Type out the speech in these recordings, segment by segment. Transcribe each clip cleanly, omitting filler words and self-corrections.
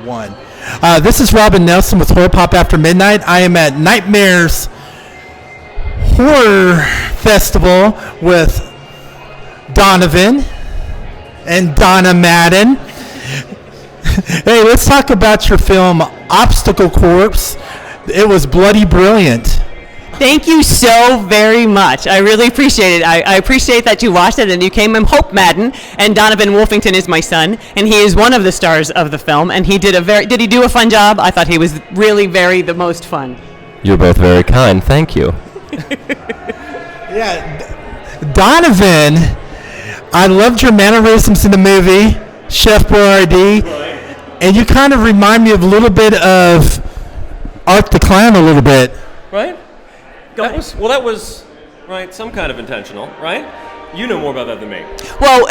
1. This is Robin Nelson with Horror Pop After Midnight. I am at Nightmares Horror Festival with Donovan and Donna Madden. Hey, let's talk about your film Obstacle Corpse. It was bloody brilliant. Thank you so very much. I really appreciate it. I appreciate that you watched it and you came. I'm Hope Madden, and Donovan Wolfington is my son, and he is one of the stars of the film. And he did he do a fun job? I thought he was really the most fun. You're both very kind. Thank you. Yeah, Donovan, I loved your mannerisms in the movie, Chef Boyardee, and you kind of remind me of a little bit of Art the Clown a little bit. Right? That was right, some kind of intentional, right? You know more about that than me. Well,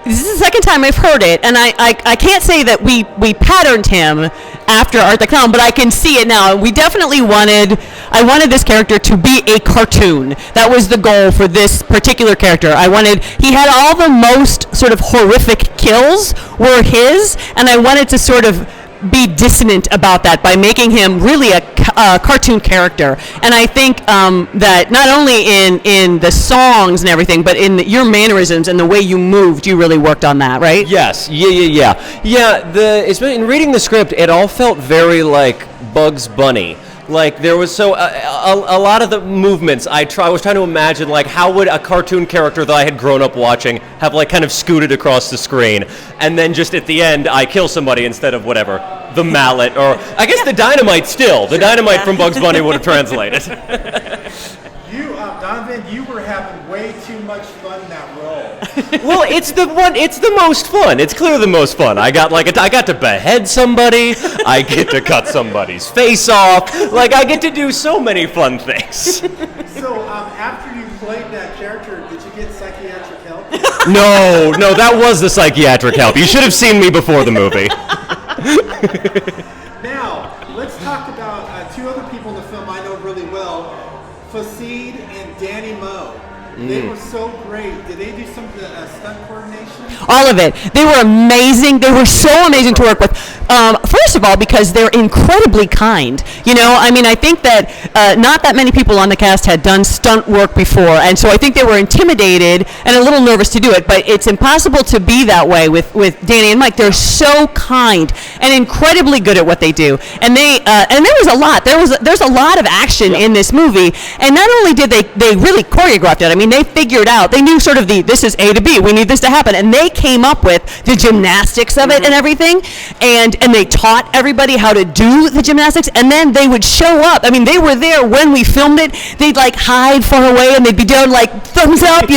this is the second time I've heard it, and I can't say that we patterned him after Art the Clown, but I can see it now. We definitely I wanted this character to be a cartoon. That was the goal for this particular character. He had all the most sort of horrific kills were his, and I wanted to sort of be dissonant about that by making him really a cartoon character. And I think that not only in the songs and everything, but in your mannerisms and the way you moved, you really worked on that, right? Yes. Yeah. In reading the script, it all felt very like Bugs Bunny. Like there was a lot of the movements I was trying to imagine, like how would a cartoon character that I had grown up watching have like kind of scooted across the screen, and then just at the end I kill somebody instead of whatever, the mallet, or I guess the dynamite from Bugs Bunny would have translated. Donovan, you were having way too much fun in that role. Well, it's the most fun. It's clearly the most fun. I got to behead somebody. I get to cut somebody's face off. Like, I get to do so many fun things. So, after you played that character, did you get psychiatric help? No, that was the psychiatric help. You should have seen me before the movie. Now, let's talk about two other people in the film I know really well, Fasid and Danny Moe. They were so great. Did they do some stunt coordination? All of it. They were amazing. They were so amazing to work with. First of all, because they're incredibly kind. I think that not that many people on the cast had done stunt work before, and so I think they were intimidated and a little nervous to do it, but it's impossible to be that way with Danny and Mike. They're so kind and incredibly good at what they do. And there was a lot. There's a lot of action in this movie, and not only did they really choreographed it, they figured out, they knew sort of this is A to B, we need this to happen, and they came up with the gymnastics of it and everything, and they taught everybody how to do the gymnastics, and then they would show up. They were there when we filmed it. They'd like hide far away, and they'd be doing like thumbs up,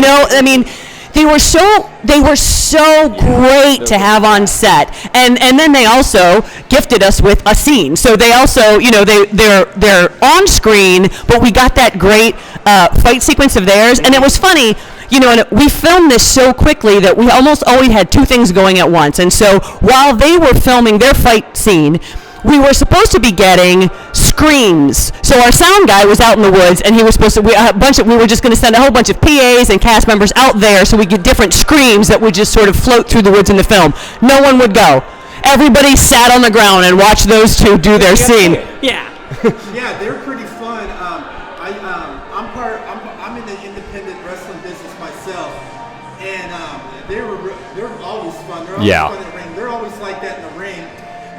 They were so great to have on set, and then they also gifted us with a scene. So they also, they're on screen, but we got that great fight sequence of theirs, and it was funny. And we filmed this so quickly that we almost always had two things going at once. And so while they were filming their fight scene, we were supposed to be getting screams. So our sound guy was out in the woods, and he was supposed to. We were just going to send a whole bunch of PAs and cast members out there, so we get different screams that would just sort of float through the woods in the film. No one would go. Everybody sat on the ground and watched those two do their scene. Yeah. Yeah, they're pretty fun. I'm in the independent wrestling business myself, and they're always fun. They're always fun in the ring. They're always like that in the ring.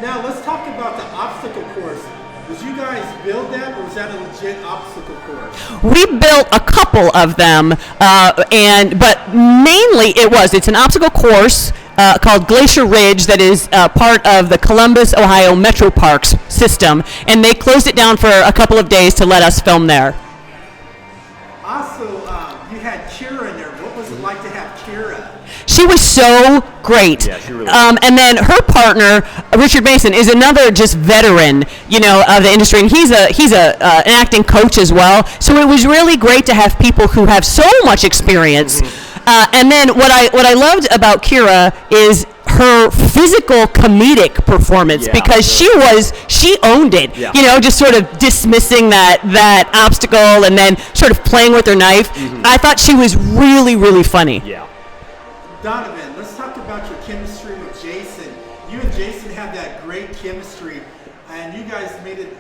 Now let's talk about the obstacle course. Did you guys build that, or was that a legit obstacle course? We built a couple of them, but mainly it's an obstacle course called Glacier Ridge that is part of the Columbus, Ohio Metro Parks system, and they closed it down for a couple of days to let us film there. Also, you had Kira in there. What was it like to have Kira? She was so great. Yeah, she really was. And then her partner, Richard Mason, is another just veteran, of the industry, and he's an acting coach as well. So it was really great to have people who have so much experience. And then what I loved about Kira is her physical comedic performance, because she owned it, just sort of dismissing that obstacle and then sort of playing with her knife. I thought she was really, really funny. Yeah. Donovan, let's talk about your chemistry with Jason. You and Jason have that great chemistry, and you guys made it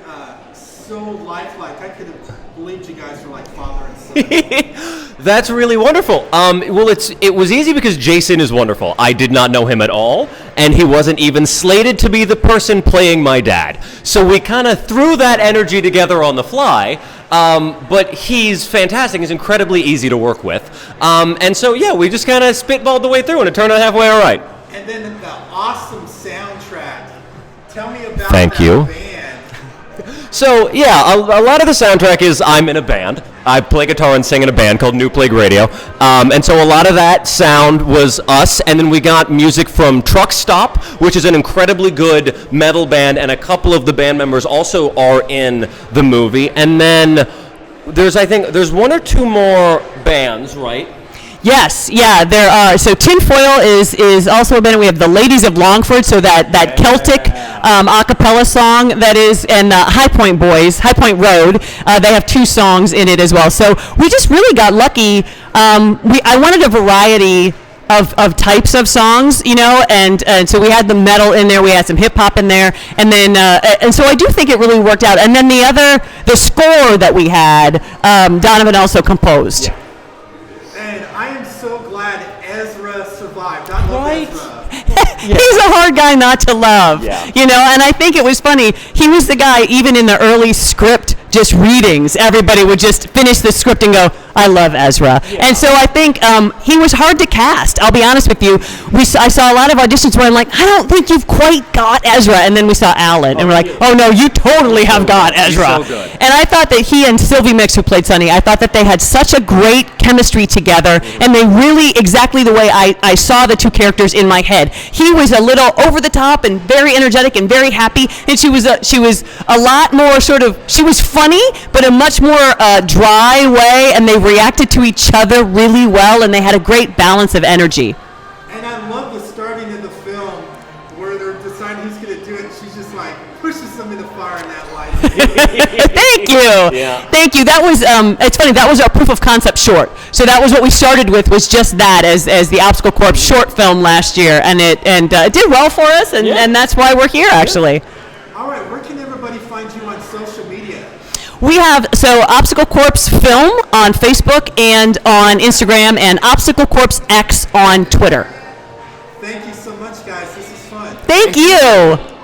so lifelike. I could have believed you guys were like father and son. That's really wonderful. Well, it was easy because Jason is wonderful. I did not know him at all, and he wasn't even slated to be the person playing my dad. So we kind of threw that energy together on the fly. But he's fantastic. He's incredibly easy to work with. And so, yeah, we just kind of spitballed the way through, and it turned out halfway all right. And then the awesome soundtrack. Tell me about Thank that you. band. So, yeah, a lot of the soundtrack is I'm in a band. I play guitar and sing in a band called New Plague Radio. And so a lot of that sound was us. And then we got music from Truck Stop, which is an incredibly good metal band. And a couple of the band members also are in the movie. And then there's one or two more bands, right? Yes, yeah, there are. So Tinfoil is also a band. We have the Ladies of Longford, so that Celtic a cappella song that is, and High Point Boys, High Point Road. They have 2 songs in it as well. So we just really got lucky. I wanted a variety of types of songs, you know, and so we had the metal in there, we had some hip hop in there, and then and so I do think it really worked out. And then the score that we had, Donovan also composed. Yeah. And I am so glad Ezra survived. I love Right. Ezra. He's a hard guy not to love, you know, and I think it was funny. He was the guy, even in the early script, just readings, everybody would just finish the script and go, I love Ezra. And so I think he was hard to cast. I'll be honest with you. I saw a lot of auditions where I'm like, I don't think you've quite got Ezra. And then we saw Alan, and we're like, oh no, you totally have got Ezra. so good. And I thought that he and Sylvie Mix, who played Sonny, I thought that they had such a great chemistry together, and they really, exactly the way I saw the 2 characters in my head. He was a little over the top and very energetic and very happy, and she was a lot more sort of, she was funny, but a much more dry way, and they reacted to each other really well, and they had a great balance of energy. And I love the starting of the film where they're deciding who's going to do it. She's just like pushes them in the fire in that light. Thank you. Yeah. Thank you. That was it's funny. That was our proof of concept short. So that was what we started with, was just that as the Obstacle Corps short film last year, and it did well for us, and that's why we're here actually. All right, where can everybody find you on social media? We have Obstacle Corps Film on Facebook and on Instagram, and Obstacle Corps X on Twitter. Thank you so much, guys. This is fun. Thank you.